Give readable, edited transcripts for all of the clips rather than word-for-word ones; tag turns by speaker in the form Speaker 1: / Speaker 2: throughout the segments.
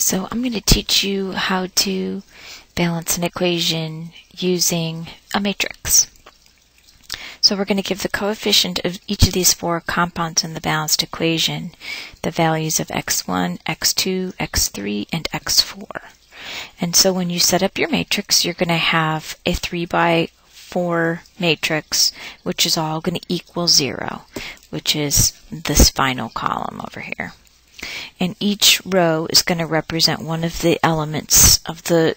Speaker 1: So I'm going to teach you how to balance an equation using a matrix. So we're going to give the coefficient of each of these four compounds in the balanced equation the values of x1, x2, x3, and x4. And so when you set up your matrix, you're going to have a 3 by 4 matrix, which is all going to equal 0, which is this final column over here. And each row is going to represent one of the elements of the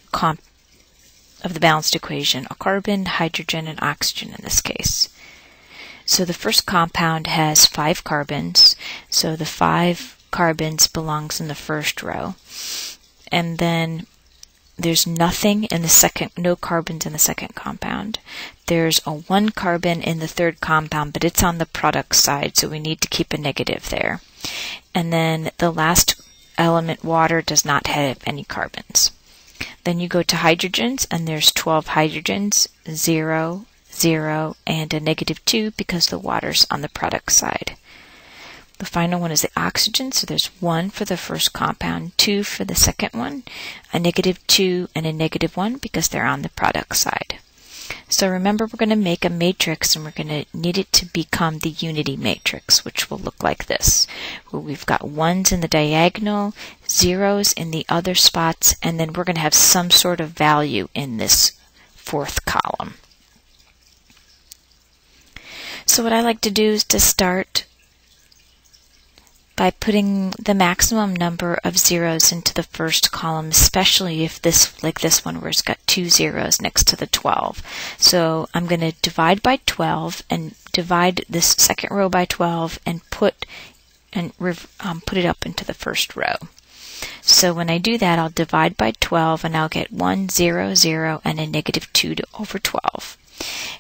Speaker 1: balanced equation, a carbon, hydrogen, and oxygen in this case. So the first compound has 5 carbons, so the 5 carbons belongs in the first row. And then there's nothing in the second, no carbons in the second compound. There's a 1 carbon in the third compound, but it's on the product side, so we need to keep a negative there. And then the last element, water, does not have any carbons. Then you go to hydrogens, and there's 12 hydrogens, 0, 0, and a -2 because the water's on the product side. The final one is the oxygen, so there's 1 for the first compound, 2 for the second one, a -2 and a -1 because they're on the product side. So remember, we're going to make a matrix, and we're going to need it to become the unity matrix, which will look like this, where we've got 1s in the diagonal, 0s in the other spots, and then we're going to have some sort of value in this fourth column. So what I like to do is to start by putting the maximum number of zeros into the first column, especially if this, like this one where it's got 2 zeros next to the 12. So I'm going to divide by 12 and divide this second row by 12 and put it up into the first row. So when I do that, I'll divide by 12 and I'll get 1, 0, 0, and a -2 over 12.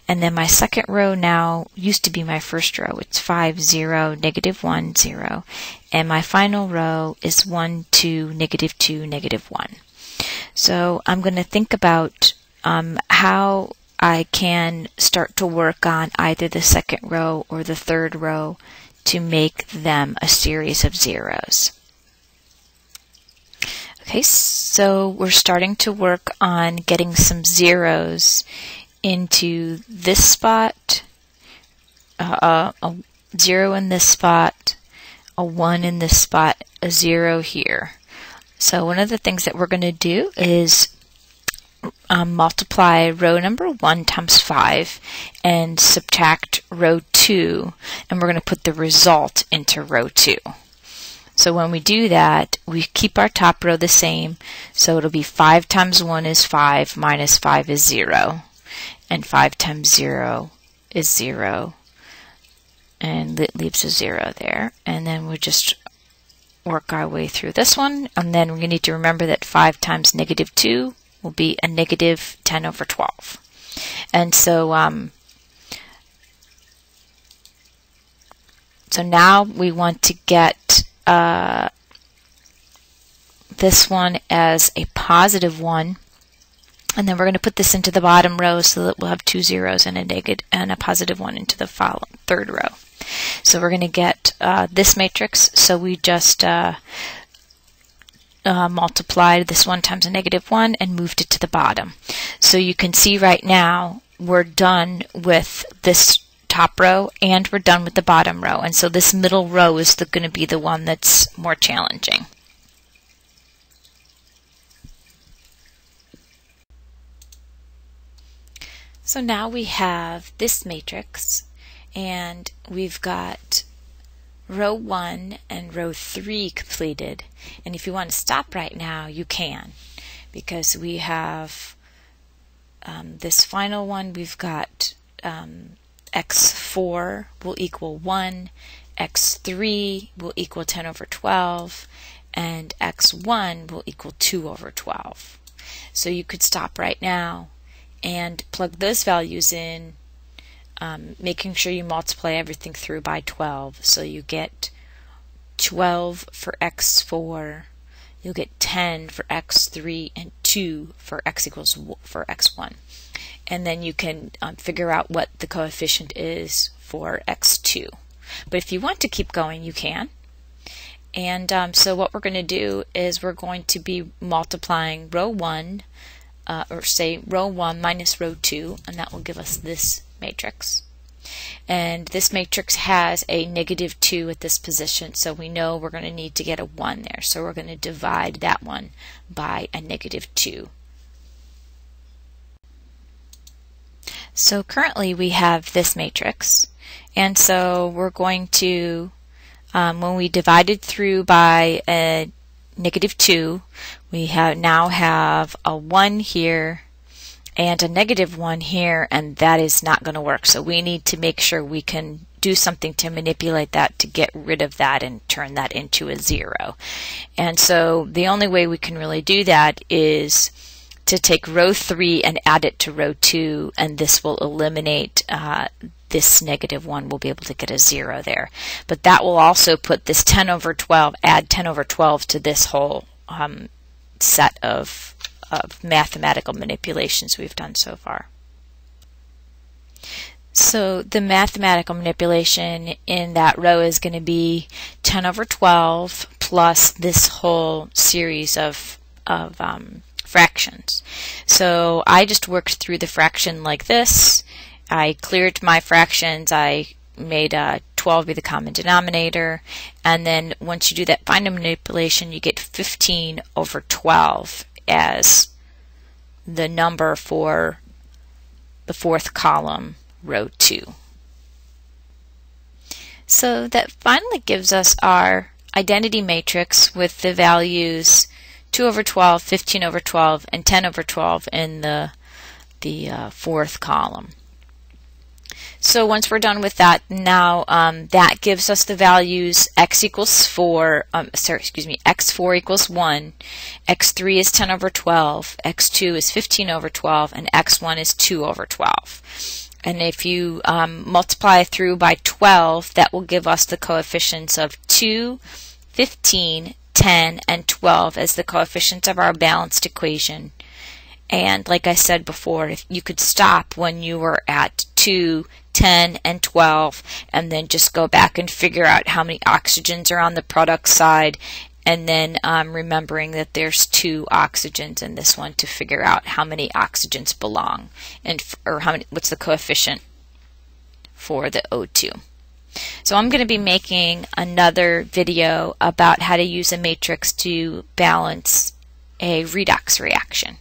Speaker 1: And then my second row now used to be my first row. It's 5, 0, -1, 0. And my final row is 1, 2, -2, -1. So I'm going to think about how I can start to work on either the second row or the third row to make them a series of zeros. Okay, so we're starting to work on getting some zeros into this spot, a 0 in this spot, a 1 in this spot, a 0 here. So one of the things that we're going to do is multiply row number 1 times 5 and subtract row 2, and we're going to put the result into row 2. So when we do that, we keep our top row the same, so it'll be 5 times 1 is 5, minus 5 is 0. And 5 times 0 is 0, and it leaves a 0 there. And then we just work our way through this one, and then we need to remember that 5 times -2 will be a -10 over 12. And so now we want to get this one as a positive 1. And then we're going to put this into the bottom row so that we'll have 2 zeros and a positive 1 into the third row. So we're going to get this matrix. So we just multiplied this 1 times a -1 and moved it to the bottom. So you can see right now we're done with this top row and we're done with the bottom row. And so this middle row is going to be the one that's more challenging. So now we have this matrix, and we've got row 1 and row 3 completed. And if you want to stop right now, you can, because we have this final one. We've got x4 will equal 1, x3 will equal 10 over 12, and x1 will equal 2 over 12. So you could stop right now and plug those values in, making sure you multiply everything through by 12. So you get 12 for x4, you'll get 10 for x3, and 2 for x1. And then you can figure out what the coefficient is for x2. But if you want to keep going, you can. And so what we're going to do is we're going to be multiplying row 1, or say row 1 minus row 2, and that will give us this matrix. And this matrix has a -2 at this position, so we know we're going to need to get a 1 there. So we're going to divide that one by a -2. So currently we have this matrix, and so we're going to, when we divided through by a -2, we now have a 1 here and a -1 here, and that is not going to work. So we need to make sure we can do something to manipulate that to get rid of that and turn that into a 0. And so the only way we can really do that is to take row 3 and add it to row 2, and this will eliminate this -1. We'll be able to get a 0 there. But that will also put this 10 over 12, add 10 over 12 to this whole set of mathematical manipulations we've done so far. So the mathematical manipulation in that row is going to be 10 over 12 plus this whole series of fractions. So I just worked through the fraction like this. I cleared my fractions. I made 12 be the common denominator, and then once you do that final manipulation, you get 15 over 12 as the number for the 4th column, row 2. So that finally gives us our identity matrix with the values 2 over 12, 15 over 12, and 10 over 12 in the 4th column. So once we're done with that, now that gives us the values x equals 4, x4 equals 1, x3 is 10 over 12, x2 is 15 over 12, and x1 is 2 over 12. And if you multiply through by 12, that will give us the coefficients of 2, 15, 10, and 12 as the coefficients of our balanced equation. And like I said before, if you could stop when you were at 2, 10, and 12, and then just go back and figure out how many oxygens are on the product side, and then remembering that there's 2 oxygens in this one to figure out how many oxygens belong, and or what's the coefficient for the O2. So I'm going to be making another video about how to use a matrix to balance a redox reaction.